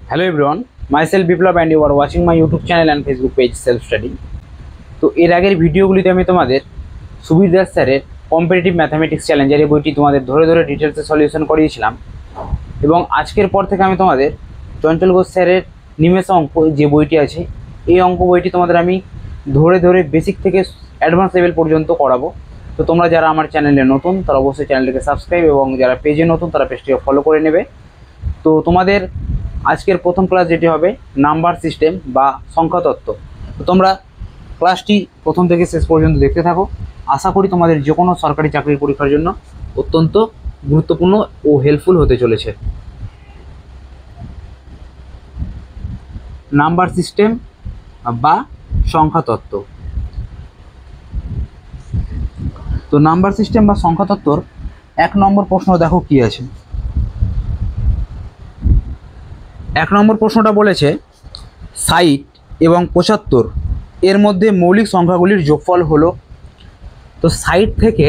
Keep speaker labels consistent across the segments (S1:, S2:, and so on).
S1: Hello everyone, myself Biplab and you are watching my YouTube channel and Facebook page Self Study। তো এর আগের ভিডিওগুলিতে আমি তোমাদের সুবীর দাস স্যারের কম্পিটিটিভ ম্যাথামেটিক্স চ্যালেঞ্জের এই বইটি তোমাদের ধরে ধরে ডিটেলসে সলিউশন করিয়েছিলাম এবং আজকের পর থেকে আমি তোমাদের চঞ্চল ঘোষ স্যারের নিমেষ অঙ্ক যে বইটি আছে এই অঙ্ক বইটি তোমাদের আমি ধরে ধরে বেসিক থেকে অ্যাডভান্স লেভেল পর্যন্ত করাবো। তো তোমরা যারা আমার চ্যানেলে নতুন তারা অবশ্যই চ্যানেলটিকে সাবস্ক্রাইব এবং যারা পেজে নতুন তারা পেজটিকে ফলো করে নেবে। তো তোমাদের আজকের প্রথম ক্লাস যেটি হবে নাম্বার সিস্টেম বা সংখ্যাতত্ত্ব। তো তোমরা ক্লাসটি প্রথম থেকে শেষ পর্যন্ত দেখতে থাকো। আশা করি তোমাদের যে কোনো সরকারি চাকরির পরীক্ষার জন্য অত্যন্ত গুরুত্বপূর্ণ ও হেল্পফুল হতে চলেছে। নাম্বার সিস্টেম বা সংখ্যাতত্ত্ব। তো নাম্বার সিস্টেম বা সংখ্যাতত্ত্বর 1 নম্বর প্রশ্ন দেখো কি আছে। 1 নম্বর প্রশ্নটা বলেছে 60 এবং 75 এর মধ্যে মৌলিক সংখ্যাগুলির যোগফল হলো। তো 60 থেকে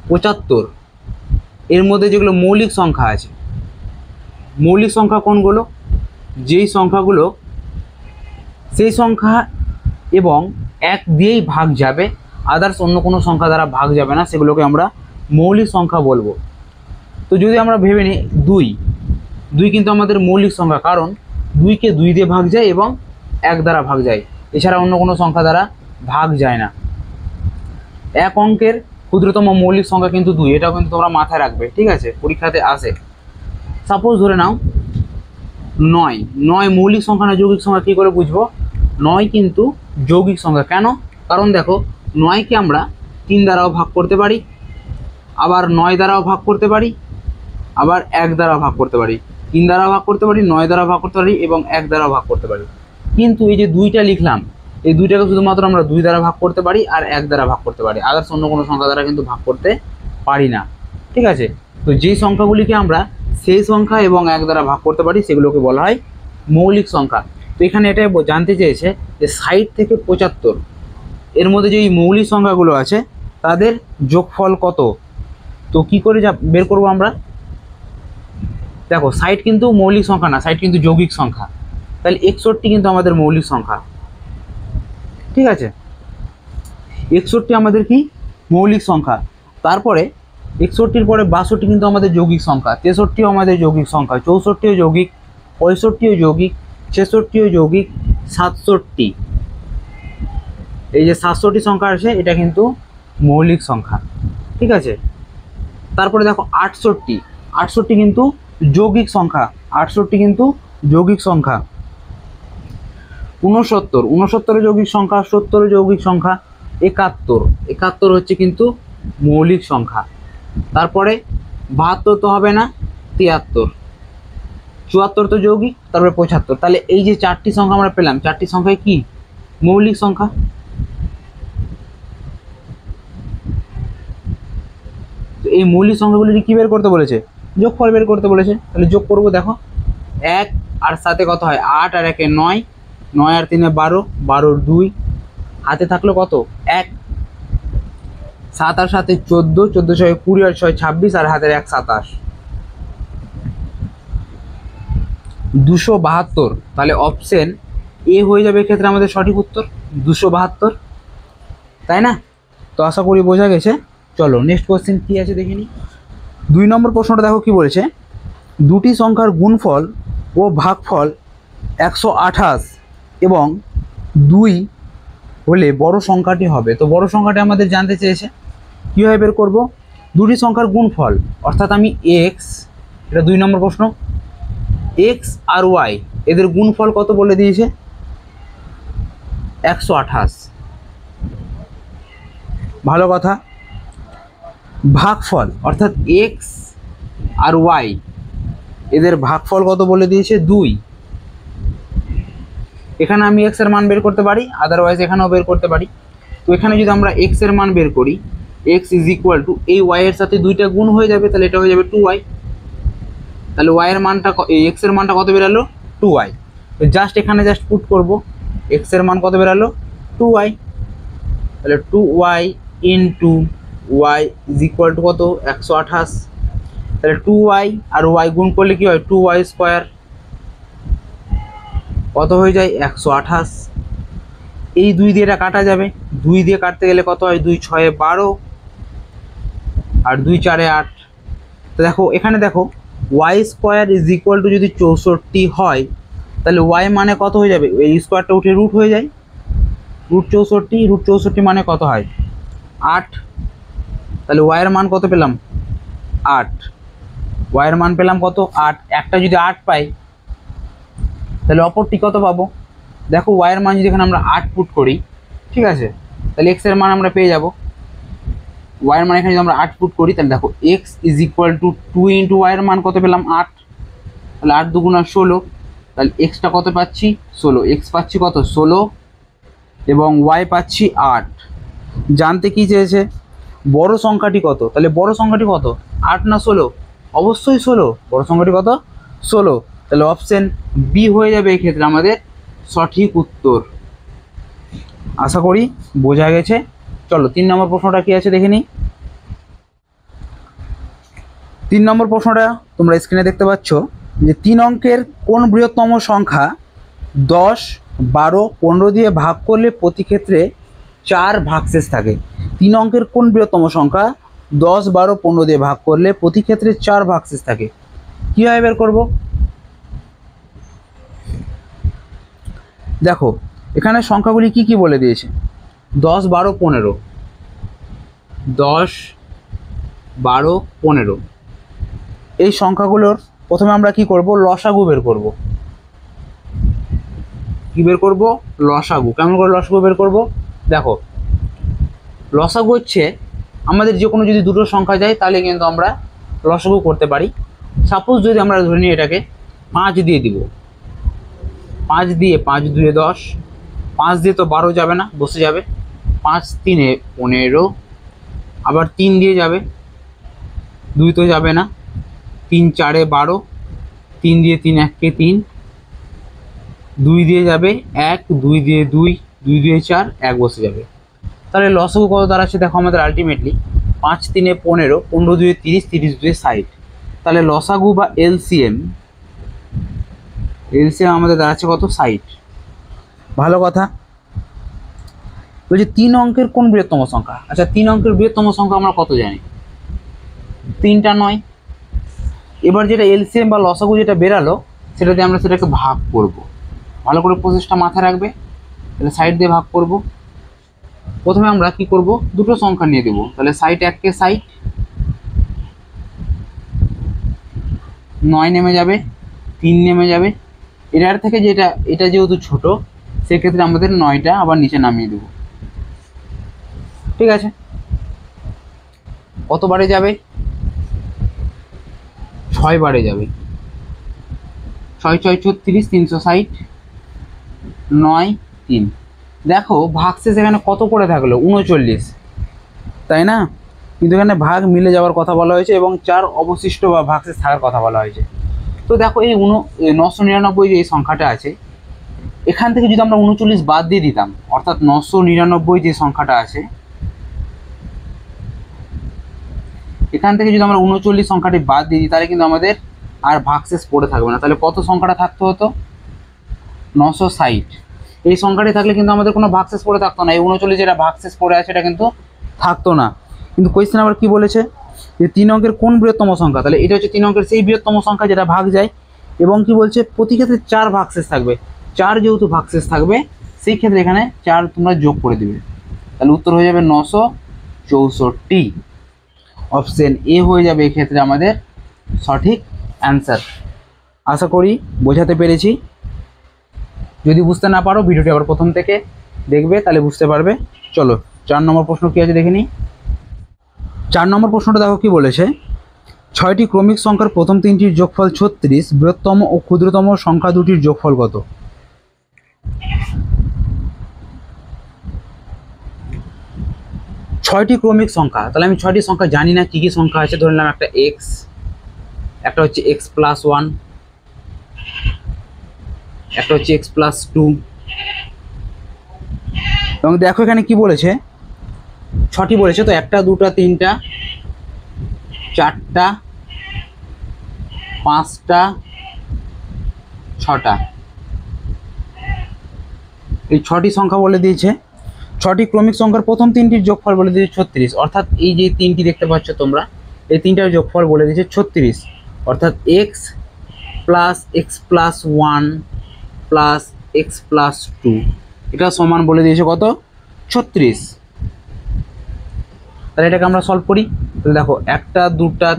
S1: 75 এর মধ্যে যেগুলো মৌলিক সংখ্যা আছে, মৌলিক সংখ্যা কোনগুলো? যেই সংখ্যাগুলো সেই সংখ্যা এবং 1 দিয়েই ভাগ যাবে, আদার্স অন্য কোনো সংখ্যা দ্বারা ভাগ যাবে না, সেগুলোকে আমরা মৌলিক সংখ্যা বলবো। তো যদি আমরা ভেবে নিই 2 কিন্তু আমাদের মৌলিক সংখ্যা, কারণ 2কে 2 দিয়ে ভাগ যায় এবং 1 দ্বারা ভাগ যায়, এছাড়া অন্য কোনো সংখ্যা দ্বারা ভাগ যায় না। এক অঙ্কের ক্ষুদ্রতম মৌলিক সংখ্যা কিন্তু 2, এটাও কিন্তু তোমরা মাথায় রাখবে, ঠিক আছে, পরীক্ষাতে আসে। সাপোজ ধরে নাও 9 মৌলিক সংখ্যা না যৌগিক সংখ্যা? কী করে বুঝবো? 9 কিন্তু যৌগিক সংখ্যা। কেন? কারণ দেখো 9কে আমরা 3 দ্বারাও ভাগ করতে পারি, আবার 9 দ্বারাও ভাগ করতে পারি, আবার 1 দ্বারা ভাগ করতে পারি, 3 দ্বারা ভাগ করতে পারি, 9 দ্বারা ভাগ করতে পারি এবং 1 দ্বারা ভাগ করতে পারি। কিন্তু এই যে 2টা লিখলাম, এই 2টাকে শুধুমাত্র আমরা 2 দ্বারা ভাগ করতে পারি আর 1 দ্বারা ভাগ করতে পারি, আদার্স অন্য কোনো সংখ্যা দ্বারা কিন্তু ভাগ করতে পারি না, ঠিক আছে। তো যেই সংখ্যাগুলিকে আমরা সেই সংখ্যা এবং 1 দ্বারা ভাগ করতে পারি সেগুলোকে বলা হয় মৌলিক সংখ্যা। তো এখানে এটাই জানতে চেয়েছে যে 60 থেকে 75 এর মধ্যে যে মৌলিক সংখ্যাগুলো আছে তাদের যোগফল কত। তো কি করে বের করবো আমরা? দেখো 60 কিন্তু মৌলিক সংখ্যা না, 60 কিন্তু যৌগিক সংখ্যা, তাহলে 61 কিন্তু আমাদের মৌলিক সংখ্যা, ঠিক আছে। 61 আমাদের কি মৌলিক সংখ্যা। তারপরে 61-র পরে 62 কিন্তু আমাদের যৌগিক সংখ্যা, 63ও আমাদের যৌগিক সংখ্যা, 64ও যৌগিক, 65ও যৌগিক, 66ও যৌগিক, 67, এই যে 67 সংখ্যা আছে এটা কিন্তু মৌলিক সংখ্যা, ঠিক আছে। তারপরে দেখো 68 কিন্তু যৌগিক সংখ্যা, 68 কিন্তু যৌগিক সংখ্যা। 69 যৌগিক সংখ্যা, 70 যৌগিক সংখ্যা, 71 হচ্ছে কিন্তু মৌলিক সংখ্যা। তারপরে 72 তো হবে না, 73, 74 তো যৌগিক, তারপরে 75। তাহলে এই যে 4টি সংখ্যা আমরা পেলাম, 4টি সংখ্যায় কি মৌলিক সংখ্যা। তো এই মৌলিক সংখ্যাগুলি কি বের করতে বলেছে? যোগফল বের করতে বলেছে। তাহলে যোগ করবো, দেখো 1 আর 7 কত হয়? 8 আর 1 9, 9 আর 3 12, 12 2, হাতে থাকলো কত? 1, 7 আর 7 14, 14 6 20 আর 6 26 আর হাতের 1 27, 272। তাহলে অপশন এ হয়ে যাবে এক্ষেত্রে আমাদের সঠিক উত্তর 272, তাই না? তো আশা করি বোঝা গেছে। চলো নেক্সট কোশ্চেন কি আছে দেখে নিই। 2 নম্বর প্রশ্নটা দেখো কি বলেছে, দুটি সংখ্যার গুণফল ও ভাগফল 128 এবং 2 হলে বড় সংখ্যাটি হবে। তো বড় সংখ্যাটি আমাদের জানতে চেয়েছে, কীভাবে বের করব? দুটি সংখ্যার গুণফল, অর্থাৎ আমি এক্স, এটা 2 নম্বর প্রশ্ন, এক্স আর ওয়াই এদের গুণফল কত বলে দিয়েছে? 128, ভালো কথা। ভাগফল অর্থাৎ এক্স আর ওয়াই এদের ভাগফল কত বলে দিয়েছে? 2। এখানে আমি এক্স এর মান বের করতে পারি, আদারওয়াইজ এখানেও বের করতে পারি। তো এখানে যদি আমরা এক্স এর মান বের করি, এক্স ইজ ইকুয়াল টু এই ওয়াই এর সাথে 2টা গুণ হয়ে যাবে, তাহলে এটা হয়ে যাবে 2y। তাহলে ওয়াই এর মানটা, এক্স এর মানটা কত বেরালো? 2y। তো জাস্ট এখানে জাস্ট পুট করব, এক্স এর মান কত বেরালো? 2y। তাহলে 2y into y is equal to কত? 128। তাহলে 2y আর y গুণ করলে কি হয় 2y স্কোয়ার, কত হয়ে যায় 128। এই 2 দিয়ে এটা কাটা যাবে, 2 দিয়ে কাটতে গেলে কত হয় 2 6 12 আর 2 4 8। তো দেখো এখানে দেখো y square is equal two যদি 64 হয় তাহলে y মানে কত হয়ে যাবে, এই স্কোয়ারটা উঠে রুট হয়ে যায়, রুট 64 মানে কত হয় 8। তাহলে y এর মান কত পেলাম 8, y এর মান পেলাম কত 8। একটা যদি 8 পাই তাহলে অপরটি কত পাবো, দেখো y এর মান যদি এখানে আমরা 8 পুট করি, ঠিক আছে, তাহলে x এর মান আমরা পেয়ে যাব, y এর মান এখানে যদি আমরা 8 পুট করি তাহলে দেখো x is equal two 2 into y এর মান কত পেলাম 8, তাহলে 8 দুগুণা 16, তাহলে এক্সটা কত পাচ্ছি 16, এক্স পাচ্ছি কত 16 এবং y পাচ্ছি 8। জানতে কি চেয়েছে বড় সংখ্যাটি কত, তাহলে বড় সংখ্যাটি কত 8 না 16, অবশ্যই 16, বড় সংখ্যাটি কত 16, তাহলে অপশন বি হয়ে যাবে এক্ষেত্রে আমাদের সঠিক উত্তর। আশা করি বোঝা গেছে। চলো 3 নম্বর প্রশ্নটা কি আছে দেখে নিই। 3 নম্বর প্রশ্নটা তোমরা স্ক্রিনে দেখতে পাচ্ছ যে 3 অঙ্কের কোন বৃহত্তম সংখ্যা 10, 12, 15 দিয়ে ভাগ করলে প্রতি ক্ষেত্রে 4 ভাগশেষ থাকে। 3 অঙ্কের কোন বৃহত্তম সংখ্যা 10, 12, 15 দিয়ে ভাগ করলে প্রতি ক্ষেত্রে 4 ভাগশেষ থাকে, কীভাবে বের করব? দেখো এখানে সংখ্যাগুলি কি কি বলে দিয়েছে 10, 12, 15, 10, 12, 15। এই সংখ্যাগুলোর প্রথমে আমরা কি করব লসাগু বের করব। কি বের করব লসাগু। কেমন করে লসাগু বের করব, দেখো লসাগু হচ্ছে আমাদের যে কোনো যদি দুটো সংখ্যা যায় তাহলে কিন্তু আমরা লসাগু করতে পারি। সাপোজ যদি আমরা ধরে নিই এটাকে 5 দিয়ে দিব, 5 দিয়ে 5 2 10, 5 দিয়ে তো 12 যাবে না, বসে যাবে, 5 3 15, আবার 3 দিয়ে যাবে, 2 তো যাবে না, 3 4 12, 3 দিয়ে 3 1 কে 3, 2 দিয়ে যাবে 1, 2 দিয়ে 2, 2 দিয়ে 4, 1 বসে যাবে। তাহলে লসাগু কত দাঁড়াচ্ছে দেখো আমাদের আলটিমেটলি 5 3 15, 15 2 30, 30 2 60। তাহলে লসাগু বা এলসিএম আমাদের দাঁড়াচ্ছে কত 60। ভালো কথা। বলছি 3 অঙ্কের কোন বৃহত্তম সংখ্যা, আচ্ছা 3 অঙ্কের বৃহত্তম সংখ্যা আমরা কত জানি 3টা 9। এবার যেটা এলসিএম বা লসাগু যেটা বেরালো সেটা দিয়ে আমরা সেটাকে ভাগ করব। ভালো করে প্রসেসটা মাথায় রাখবে। তাহলে সাইড দিয়ে ভাগ করব। প্রথমে আমরা কি করব দুটো সংখ্যা নিয়ে দেব, তাহলে 60 1 কে 60, 9 নেমে যাবে, 3 নেমে যাবে, এটার থেকে যেটা এটা যেহেতু ছোট সেক্ষেত্রে আমাদের 9টা আবার নিচে নামিয়ে দেব, ঠিক আছে। কতবারে যাবে 6 বারে যাবে, 6 6 36, 360, 9 3। দেখো ভাগশেষ এখানে কত করে থাকলো 39, তাই না, কিন্তু এখানে ভাগ মিলে যাওয়ার কথা বলা হয়েছে এবং 4 অবশিষ্ট বা ভাগশেষ থাকার কথা বলা হয়েছে। তো দেখো এই 999 যে এই সংখ্যাটা আছে এখান থেকে যদি আমরা 39 বাদ দিয়ে দিতাম, অর্থাৎ 999 যে সংখ্যাটা আছে এখান থেকে যদি আমরা 39 সংখ্যাটি বাদ দিয়ে দিই তাহলে কিন্তু আমাদের আর ভাগশেষ পড়ে থাকবে না। তাহলে কত সংখ্যাটা থাকতে হতো 960। এই সংখ্যাটি থাকলে কিন্তু আমাদের কোনো ভাগশেষ পড়ে থাকতো না, এই 39 যেটা ভাগশেষ পড়ে আছে এটা কিন্তু থাকতো না। কিন্তু কোয়েশ্চেন আবার কি বলেছে যে 3 অঙ্কের কোন বৃহত্তম সংখ্যা, তাহলে এটা হচ্ছে 3 অঙ্কের সেই বৃহত্তম সংখ্যা যেটা ভাগ যায় এবং কি বলছে প্রতি ক্ষেত্রে 4 ভাগশেষ থাকবে। 4 যেহেতু ভাগশেষ থাকবে সেই ক্ষেত্রে এখানে 4 তোমরা যোগ করে দিবে, তাহলে উত্তর হয়ে যাবে 964। অপশন এ হয়ে যাবে এক্ষেত্রে আমাদের সঠিক অ্যান্সার। আশা করি বোঝাতে পেরেছি। যদি বুঝতে না পারো ভিডিওটি আবার প্রথম থেকে দেখবে তাহলে বুঝতে পারবে। চলো 4 নম্বর প্রশ্ন কী আছে দেখে নিই। 4 নম্বর প্রশ্নটা দেখো কি বলেছে, 6টি ক্রমিক সংখ্যার প্রথম 3টির যোগফল 36, বৃহত্তম ও ক্ষুদ্রতম সংখ্যা দুটির যোগফল কত? ছয়টি ক্রমিক সংখ্যা, তাহলে আমি 6টি সংখ্যা জানি না কি কি সংখ্যা আছে। ধরে নিলাম একটা এক্স, একটা হচ্ছে x+1, একটা হচ্ছে x+2 এবং দেখো এখানে কি বলেছে 6টি বলেছে, তো 1 2 3 4 5 5টা 6টা, এই 6টি সংখ্যা বলে দিয়েছে। 6টি ক্রমিক সংখ্যার প্রথম 3টির যোগফল বলে দিয়েছে 36, অর্থাৎ এই যে 3টি দেখতে পাচ্ছ তোমরা, এই 3টার যোগফল বলে দিয়েছে 36, অর্থাৎ x plus 1 plus x plus 2, এটা সমান বলে দিয়েছে কত? 36। তাহলে এটাকে আমরা সলভ করি। তাহলে দেখো 1টা 2টা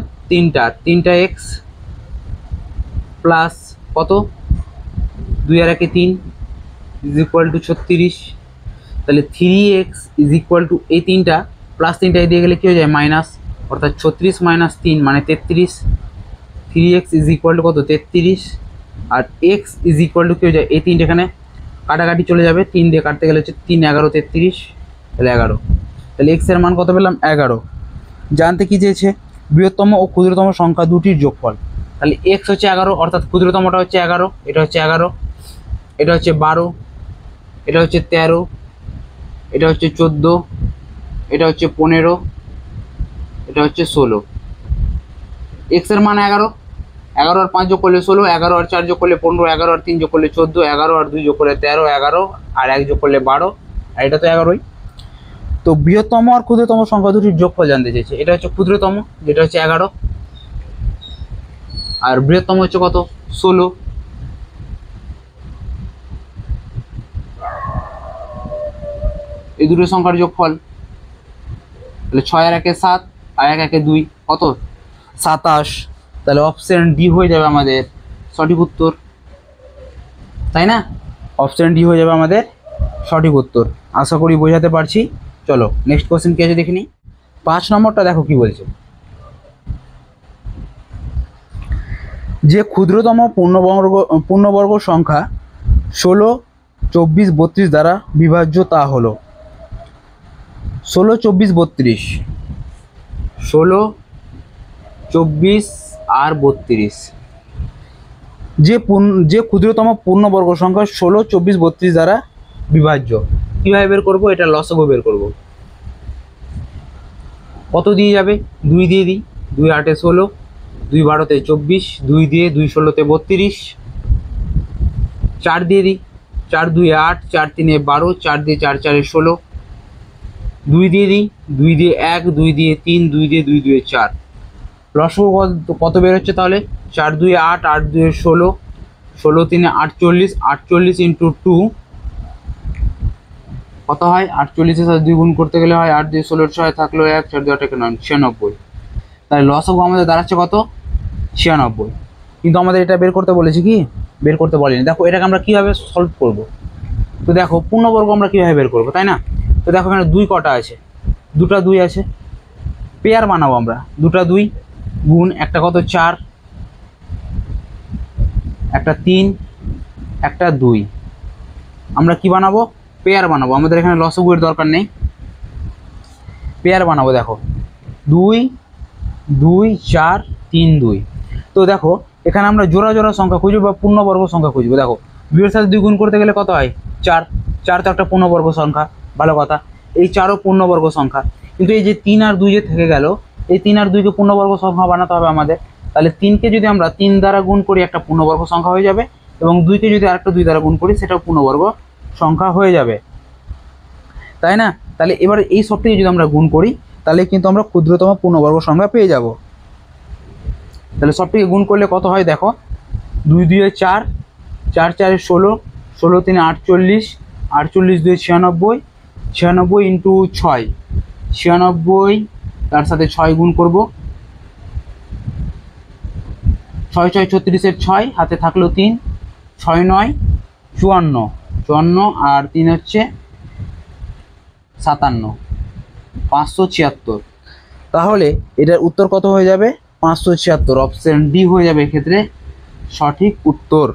S1: 3টা এক্স প্লাস কত, 2 আর 1 3 ইজ ইকুয়াল টু 36। তাহলে 3x ইজ ইকুয়াল টু এই 3টা প্লাস 3টা দিয়ে গেলে কী হয়ে যায়? মাইনাস, অর্থাৎ 36 মাইনাস 3 মানে 33। 3x ইজ ইকুয়াল টু কত? 33। আর x ইজ ইকুয়াল টু কী হয়ে যায়? এই 3টা এখানে কাটাকাটি চলে যাবে, 3 দিয়ে কাটতে গেলে হচ্ছে 3 11 33, তাহলে 11। তাহলে x এর মান কত পেলাম? 11। জানতে কী চেয়েছে? বৃহত্তম ও ক্ষুদ্রতম সংখ্যা দুটির যোগফল। তাহলে x হচ্ছে 11, অর্থাৎ ক্ষুদ্রতমটা হচ্ছে 11, এটা হচ্ছে 11, এটা হচ্ছে 12, এটা হচ্ছে 13, এটা হচ্ছে 14, এটা হচ্ছে 15, এটা হচ্ছে 16। x এর মান 11, 11 আর 5 যোগ করলে 16, 11 আর 4 যোগ করলে 15, 11 আর 3 যোগ করলে 14, 11 আর 2 যোগ করলে 13, 11 আর 1 যোগ করলে 12, আর এটা তো 11ই। তো বৃহত্তম আর ক্ষুদ্রতম সংখ্যা দুটির যোগফল জানতে চেয়েছে। এটা হচ্ছে ক্ষুদ্রতম, যেটা হচ্ছে 11, আর বৃহত্তম হচ্ছে কত? 16। এই দুটো সংখ্যার যোগফল, তাহলে 6 আর 1 7 আর 1 1 2, কত? 27। তাহলে অপশন ডি হয়ে যাবে আমাদের সঠিক উত্তর, তাই না? অপশন ডি হয়ে যাবে আমাদের সঠিক উত্তর। আশা করি বোঝাতে পারছি। চলো নেক্সট কোশ্চেন কি আছে দেখে নিই। 5 নম্বরটা দেখো কি বলছে। যে ক্ষুদ্রতম পূর্ণবর্গ সংখ্যা 16, 24, 32 দ্বারা বিভাজ্য তা হলো 16, 24, 32, 16, 24 আর 32। যে ক্ষুদ্রতম পূর্ণবর্গ সংখ্যা 16, 24, 32 দ্বারা বিভাজ্য, কীভাবে বের করবো? এটা লসাগু বের করব। কত দিয়ে যাবে? 2 দিয়ে দিই, 2 8 16, 2 12 24, 2 দিয়ে 2 16 32, 4 দিয়ে দিই, 4 2 8, 4 3 12, 4 দিয়ে 4 4 16, 2 দিয়ে দিই, 2 দিয়ে 1, 2 দিয়ে 3, 2 দিয়ে 2 2 4। লসাগু কত বের হচ্ছে তাহলে? 4 2 8, 8 2 16, 16 3 48, 48 ইন্টু 2 কত হয়? 48-এর সাথে 2 গুণ করতে গেলে হয় 8 2 16, 6 থাকলো 1, 4 2 8 9, 96। তাহলে লসাগু আমাদের দাঁড়াচ্ছে কত? 96। কিন্তু আমাদের এটা বের করতে বলেছি কি? বের করতে বলেনি। দেখো এটাকে আমরা কীভাবে সলভ করব। তো দেখো পূর্ণবর্গ আমরা কীভাবে বের করবো, তাই না? তো দেখো এখানে 2 কটা আছে? 2টা 2 আছে, পেয়ার বানাবো আমরা। 2টা 2 গুণ একটা কত? 4, একটা 3, একটা 2, আমরা কি বানাবো? পেয়ার বানাবো। আমাদের এখানে লসাগুর দরকার নেই, পেয়ার বানাবো। দেখো 2 2 4 3 2। তো দেখো এখানে আমরা জোড়া জোড়া সংখ্যা খুঁজবো বা পূর্ণবর্গ সংখ্যা খুঁজবো। দেখো 2 এর সাথে 2 গুণ করতে গেলে কত হয়? 4, 4 তো একটা পূর্ণবর্গ সংখ্যা, ভালো কথা। এই 4ও পূর্ণবর্গ সংখ্যা, কিন্তু এই যে 3 আর 2 যে থেকে গেল, এই 3 আর 2কে পূর্ণবর্গ সংখ্যা বানাতে হবে আমাদের। তাহলে 3কে যদি আমরা 3 দ্বারা গুণ করি একটা পূর্ণবর্গ সংখ্যা হয়ে যাবে, এবং 2কে যদি আরেকটা 2 দ্বারা গুণ করি সেটাও পূর্ণবর্গ সংখ্যা হয়ে যাবে, তাই না? তাহলে এবার এই সবটিকে যদি আমরা গুণ করি তাহলে কিন্তু আমরা ক্ষুদ্রতম পূর্ণবর্গ সংখ্যা পেয়ে যাব। তাহলে সবটিকে গুণ করলে কত হয়? দেখো 2 2 4, 4 4 16, 16 3 48, 48 2 96, 96 ইন্টু 6, 96, তার সাথে 6 গুণ করব, 6 6 36-এর 6, হাতে থাকলো 3, 6 9 54, 54 আর 3 হচ্ছে 57, 576। তাহলে এটার উত্তর কত হয়ে যাবে? 576। অপশন ডি হয়ে যাবে এক্ষেত্রে সঠিক উত্তর।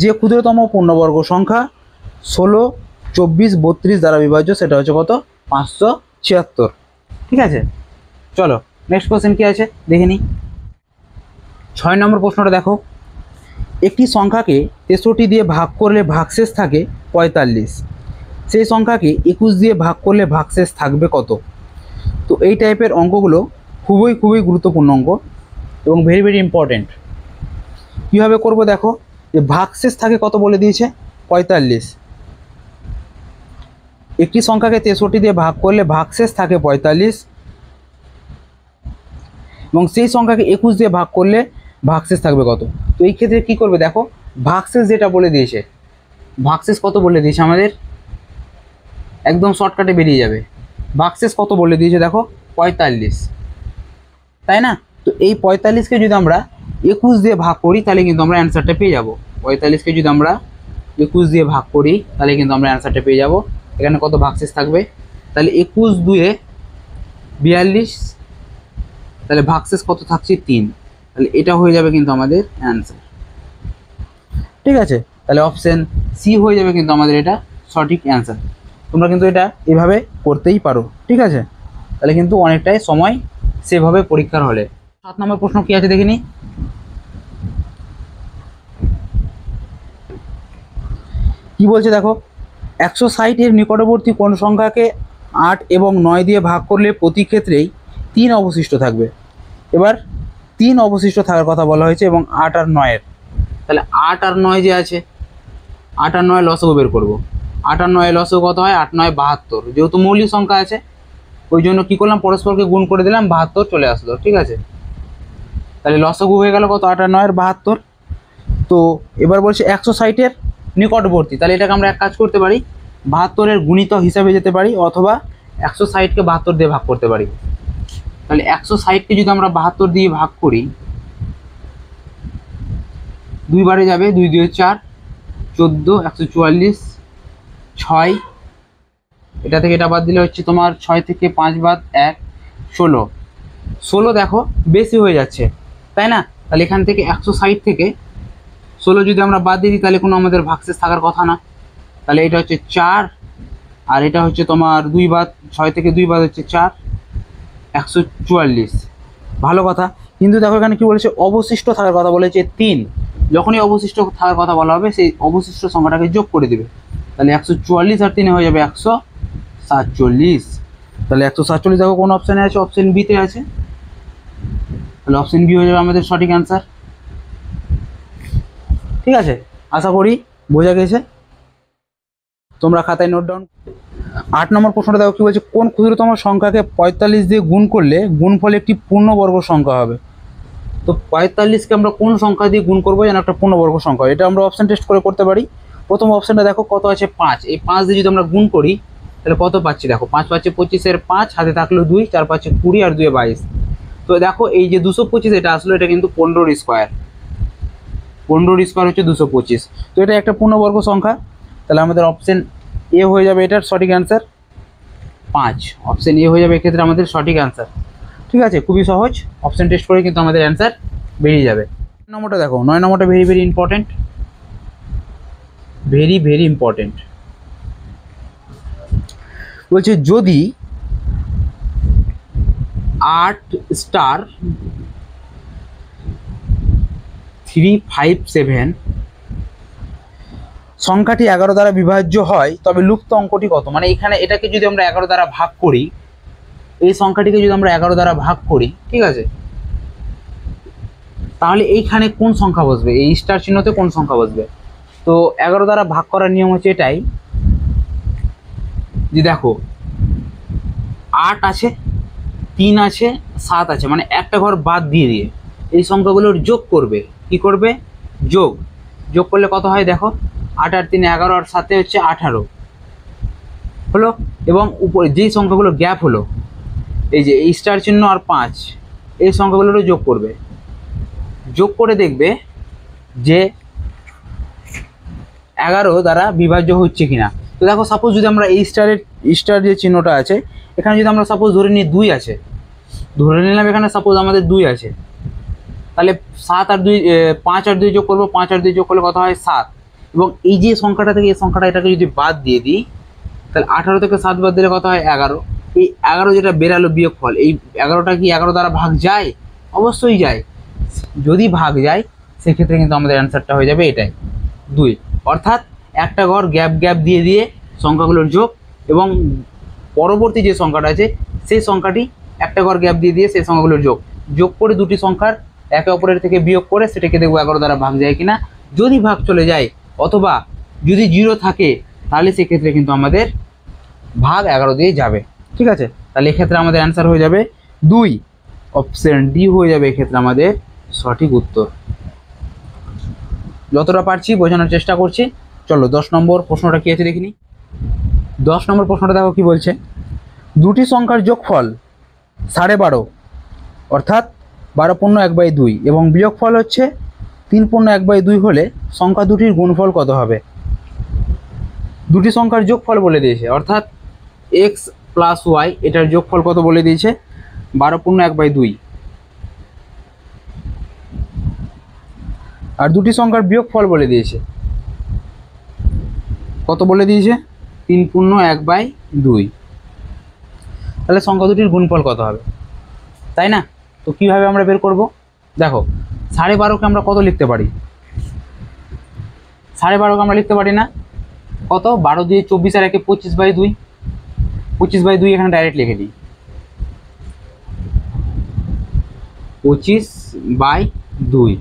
S1: যে ক্ষুদ্রতম পূর্ণবর্গ সংখ্যা 16, 24, 32 দ্বারা বিভাজ্য সেটা হচ্ছে কত? 576। ঠিক আছে, চলো নেক্সট কোশ্চেন কি আছে দেখে নিই। 6 নম্বর প্রশ্নটা দেখো। একটি সংখ্যাকে 63 দিয়ে ভাগ করলে ভাগশেষ থাকে 45, সেই সংখ্যাকে 21 দিয়ে ভাগ করলে ভাগশেষ থাকবে কত? তো এই টাইপের অঙ্কগুলো খুবই গুরুত্বপূর্ণ অঙ্ক। এবং ভেরি ভেরি ইম্পর্টেন্ট। কীভাবে করবো দেখো, যে ভাগশেষ থাকে কত বলে দিয়েছে 45। একটি সংখ্যাকে 63 দিয়ে ভাগ করলে ভাগশেষ থাকে 45, এবং সেই সংখ্যাকে 21 দিয়ে ভাগ করলে ভাগশেষ থাকবে কত। তো এই ক্ষেত্রে কী করবে দেখো, ভাগশেষ যেটা বলে দিয়েছে, ভাগশেষ কত বলে দিয়েছে আমাদের, একদম শর্টকাটে বেরিয়ে যাবে। ভাগশেষ কত বলে দিয়েছে দেখো 45, তাই না? তো এই 45কে যদি আমরা 21 দিয়ে ভাগ করি তাহলে কিন্তু আমরা অ্যান্সারটা পেয়ে যাব। 45কে যদি আমরা 21 দিয়ে ভাগ করি তাহলে কিন্তু আমরা অ্যান্সারটা পেয়ে যাব। এখানে কত ভাগশেষ থাকবে, তাহলে 21 2 42, তাহলে ভাগশেষ কত থাকছে 3, তাহলে এটা হয়ে যাবে কিন্তু আমাদের অ্যান্সার। ঠিক আছে, তাহলে অপশন সি হয়ে যাবে কিন্তু আমাদের এটা সঠিক অ্যান্সার। তোমরা কিন্তু এটা এভাবে করতেই পারো। ঠিক আছে, তাহলে কিন্তু অনেকটাই সময় সেভ হবে পরীক্ষার হলে। 7 নম্বর প্রশ্ন কি আছে দেখিনি। কি বলছে দেখো, 160 এর নিকটবর্তী কোন সংখ্যাকে 8 এবং 9 দিয়ে ভাগ করলে প্রতি ক্ষেত্রেই 3 অবশিষ্ট থাকবে। এবার 3 অবশিষ্ট থাকার কথা বলা হয়েছে এবং 8 আর 9 এর, তাহলে 8 আর 9 যে আছে, 8 আর 9 লসগু বের করবো। 8 আর 9 লসগু কত হয়, 8 9 72, যেহেতু মৌলিক সংখ্যা আছে ওই জন্য কী করলাম, পরস্পরকে গুণ করে দিলাম, 72 চলে আসলো। ঠিক আছে, তাহলে লসগু হয়ে গেল কত, 8 আর 9 72। তো এবার বলছে 160 এর নিকটবর্তী, তাহলে এটাকে আমরা এক কাজ করতে পারি, 72 এর গুণিতক হিসাবে যেতে পারি, অথবা 160কে 72 দিয়ে ভাগ করতে পারি। তাহলে 160কে যদি আমরা 72 দিয়ে ভাগ করি, 2 বারে যাবে, 2 2 4, 14, 144, 6, এটা থেকে এটা বাদ দিলে হচ্ছে তোমার 6 থেকে 5 বাদ 1, 16। 16 দেখো বেশি হয়ে যাচ্ছে, তাই না? তাহলে এখান থেকে 160 থেকে 16 যদি আমরা বাদ দিয়ে দিই তাহলে কোনো আমাদের ভাগশেষ থাকার কথা না। তাহলে এটা হচ্ছে 4, আর এটা হচ্ছে তোমার 2 বাদ, 6 থেকে 2 বাদ হচ্ছে 4, 144। ভালো কথা, কিন্তু দেখো এখানে কি বলেছে, অবশিষ্ট থাকার কথা বলেছে 3। যখনই অবশিষ্ট থাকার কথা বলা হবে সেই অবশিষ্ট সংখ্যাটাকে যোগ করে দেবে। তাহলে 144 আর 3 হয়ে যাবে 147। তাহলে 147 দেখো কোন অপশানে আছে, অপশন বিতে আছে, তাহলে অপশন বি হয়ে যাবে আমাদের সঠিক অ্যান্সার। ঠিক আছে, আশা করি বোঝা গেছে। তোমরা খাতায় নোট ডাউন। 8 নম্বর প্রশ্নটা দেখো কি বলছে, কোন ক্ষুদ্রতম সংখ্যাকে 45 দিয়ে গুণ করলে গুণফল একটি পূর্ণবর্গ সংখ্যা হবে। তো 45কে আমরা কোন সংখ্যা দিয়ে গুণ করবো যেন একটা পূর্ণবর্গ সংখ্যা, এটা আমরা অপশন টেস্ট করে করতে পারি। প্রথম অপশনটা দেখো কত আছে 5, এই 5 দিয়ে যদি আমরা গুণ করি তাহলে কত পাচ্ছি দেখো, 5 পাচ্ছি 25 এর 5, হাতে থাকলো 2, 4 পাচ্ছি 20 আর 2 22। তো দেখো এই যে 225 এটা আসলো, এটা কিন্তু 15 স্কোয়ার, 15 স্কোয়ার হচ্ছে 225। তো এটা একটা পূর্ণবর্গ সংখ্যা, তাহলে আমাদের অপশন এ হয়ে যাবে এটার সঠিক অ্যান্সার 5। অপশন এ হয়ে যাবে এক্ষেত্রে আমাদের সঠিক অ্যান্সার। ঠিক আছে, খুবই সহজ, অপশন টেস্ট করে কিন্তু আমাদের অ্যান্সার বেরিয়ে যাবে। 9 নম্বরটা দেখো, 9 নম্বরটা very very important, very very important. বলছে যদি 8 স্টার 357 সংখ্যাটি 11 দ্বারা বিভাজ্য হয় তবে লুপ্ত অঙ্কটি কত। মানে এখানে এটাকে যদি আমরা 11 দ্বারা ভাগ করি, এই সংখ্যাটিকে যদি আমরা 11 দ্বারা ভাগ করি, ঠিক আছে, তাহলে এইখানে কোন সংখ্যা বসবে, এই স্টার চিহ্নতে কোন সংখ্যা বসবে। তো 11 দ্বারা ভাগ করার নিয়ম হচ্ছে এটাই, যে দেখো 8 আছে, 3 আছে, 7 আছে, মানে একটা ঘর বাদ দিয়ে দিয়ে এই সংখ্যাগুলোর যোগ করবে। কি করবে, যোগ করলে কত হয় দেখো, 8 আর 3 11, আর 7 হচ্ছে 18 হলো। এবং উপরে যেই সংখ্যাগুলো গ্যাপ হলো, এই যে এই স্টার চিহ্ন আর 5, এই সংখ্যাগুলোরও যোগ করবে। যোগ করে দেখবে যে 11 দ্বারা বিভাজ্য হচ্ছে কিনা। তো দেখো সাপোজ যদি আমরা এই স্টার যে চিহ্নটা আছে এখানে যদি আমরা সাপোজ ধরে নিই 2 আছে, ধরে নিলাম এখানে সাপোজ আমাদের 2 আছে, তাহলে 7 আর 2 5 আর 2 যোগ করবো, 5 আর 2 যোগ করলে কত হয় 7। এবং এই যে সংখ্যাটা থেকে এই সংখ্যাটা এটাকে যদি বাদ দিয়ে দিই তাহলে 18 থেকে 7 বাদ দিলে কত হয় 11। এই 11 যেটা বেরালো বিয়োগফল, এই 11টা কি 11 দ্বারা ভাগ যায়, অবশ্যই যায়। যদি ভাগ যায় সেক্ষেত্রে কিন্তু আমাদের অ্যান্সারটা হয়ে যাবে এটাই 2। অর্থাৎ একটা ঘর গ্যাপ গ্যাপ দিয়ে দিয়ে সংখ্যাগুলোর যোগ, এবং পরবর্তী যে সংখ্যাটা আছে সেই সংখ্যাটি একটা ঘর গ্যাপ দিয়ে দিয়ে সেই সংখ্যাগুলোর যোগ করে দুটি সংখ্যার একে অপরের থেকে বিয়োগ করে সেটাকে দেখবো 11 দ্বারা ভাগ যায় কিনা। যদি ভাগ চলে যায় অথবা যদি 0 থাকে তাহলে সেক্ষেত্রে কিন্তু আমাদের ভাগ 11 দিয়ে যাবে। ঠিক আছে, তাহলে এক্ষেত্রে আমাদের অ্যান্সার হয়ে যাবে 2, অপশন ডি হয়ে যাবে এক্ষেত্রে আমাদের সঠিক উত্তর। যতটা পারছি বোঝানোর চেষ্টা করছি। চলো 10 নম্বর প্রশ্নটা কি আছে দেখিনি। 10 নম্বর প্রশ্নটা দেখো কি বলছে, দুটি সংখ্যার যোগফল 12.5 অর্থাৎ 12.1/2 এবং বিয়োগফল হচ্ছে 3.1/2 হলে সংখ্যা দুটির গুণফল কত হবে। দুটি সংখ্যার যোগফল বলে দিয়েছে, অর্থাৎ এক্স প্লাস ওয়াই এটার যোগফল কত বলে দিয়েছে 12.1/2, আর দুটি সংখ্যার বিয়োগফল বলে দিয়েছে কত বলে দিয়েছে 3.1/2। তাহলে সংখ্যা দুটির গুণফল কত হবে, তাই না? তো কিভাবে আমরা বের করব, দেখো 12.5কে আমরা কত লিখতে পারি, 12.5কে আমরা লিখতে পারি না কত, 12 দিয়ে 24 আর 1 25/2, 25/2 এখানে ডাইরেক্ট লিখে দিই 25/2।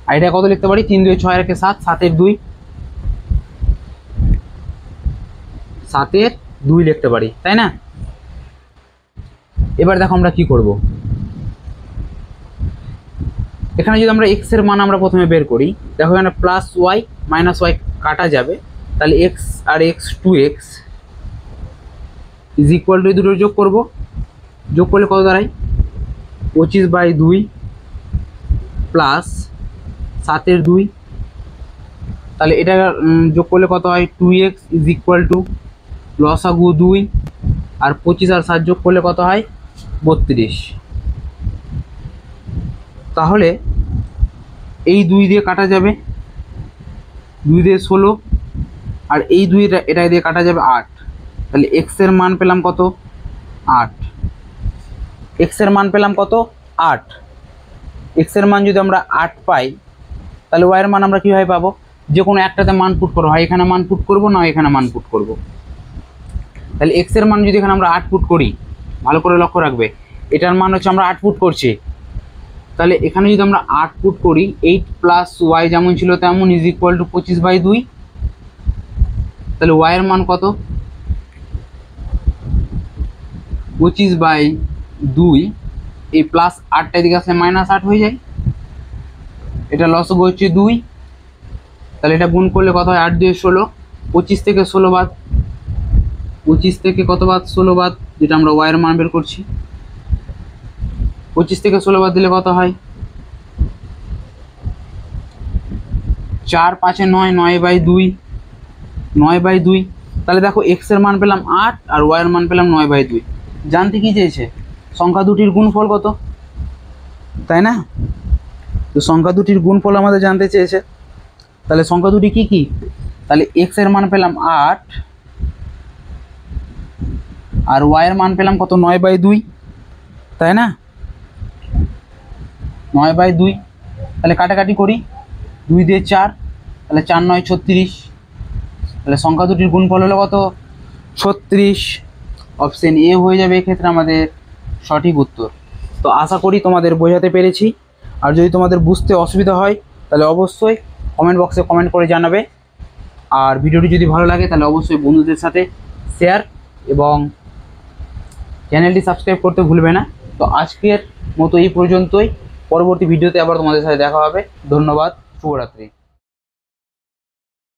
S1: আর এটা কত লিখতে পারি 3 2 6 আর 1 7, 7 2, 7 2 লিখতে পারি, তাই না? এবার দেখো আমরা কি করব, এখানে যদি আমরা এক্স এর মান আমরা প্রথমে বের করি, দেখো এখানে প্লাস ওয়াই মাইনাস ওয়াই কাটা যাবে, তাহলে এক্স আর x 2x is equal to এই দুটো যোগ করব, যোগ করলে কত দাঁড়ায় 25/2 প্লাস 7 2, তাহলে এটা যোগ করলে কত হয় 2x ইজ ইকুয়াল টু লসাগু 2 আর 25 আর 7 যোগ করলে কত হয় 32। তাহলে এই 2 দিয়ে কাটা যাবে, 2 দিয়ে 16 আর এই 2 এটা দিয়ে কাটা যাবে 8, তাহলে এক্স এর মান পেলাম কত 8, এক্স এর মান পেলাম কত 8। এক্স এর মান যদি আমরা 8 পাই তাহলে ওয়াই এর মান আমরা কীভাবে পাবো, যে কোনো একটাতে মান পুট করবো, হয় এখানে মান পুট করবো না এখানে মান পুট করব। তাহলে এক্স এর মান যদি এখানে আমরা 8 পুট করি, ভালো করে লক্ষ্য রাখবে এটার মান হচ্ছে আমরা 8 পুট করছি, তাহলে এখানে যদি আমরা 8 পুট করি 8 প্লাস ওয়াই যেমন ছিল তেমন ইজ ইকুয়াল টু 25/2, তাহলে ওয়াই এর মান কত 25/2, এই প্লাস 8টা দিকে আসলে মাইনাস 8 হয়ে যায়, এটা লসগু হচ্ছে 2, তাহলে এটা গুণ করলে কত হয় 8 2 16, 25 থেকে 16 বাদ, 25 থেকে কত বাদ 16 বাদ, যেটা আমরা ওয়াই এর মান বের করছি, 25 থেকে 16 বাদ দিলে কত হয় 4 5 9, 9/2, 9/2। তাহলে দেখো এক্স এর মান পেলাম 8 আর ওয়াই এর মান পেলাম 9/2। জানতে কি চেয়েছে সংখ্যা দুটির গুণফল কত, তাই না? তো সংখ্যা দুটির গুণফল আমাদের জানতে চেয়েছে, তাহলে সংখ্যা দুটি কি কি, তাহলে এক্স এর মান পেলাম 8 আর ওয়াই এর মান পেলাম কত 9/2, তাই না? 9/2, তাহলে কাটাকাটি করি 2 দিয়ে 4, তাহলে 4 9 36, তাহলে সংখ্যা দুটির গুণফল হলো কত 36। অপশন এ হয়ে যাবে এক্ষেত্রে আমাদের সঠিক উত্তর। তো আশা করি তোমাদের বোঝাতে পেরেছি, আর যদি তোমাদের বুঝতে অসুবিধা হয় তাহলে অবশ্যই কমেন্ট বক্সে কমেন্ট করে জানাবে, আর ভিডিওটি যদি ভালো লাগে তাহলে অবশ্যই বন্ধুদের সাথে শেয়ার এবং চ্যানেলটি সাবস্ক্রাইব করতে ভুলবে না। তো আজকের মতো এই পর্যন্তই, পরবর্তী ভিডিওতে আবার তোমাদের সাথে দেখা হবে। ধন্যবাদ, শুভরাত্রি।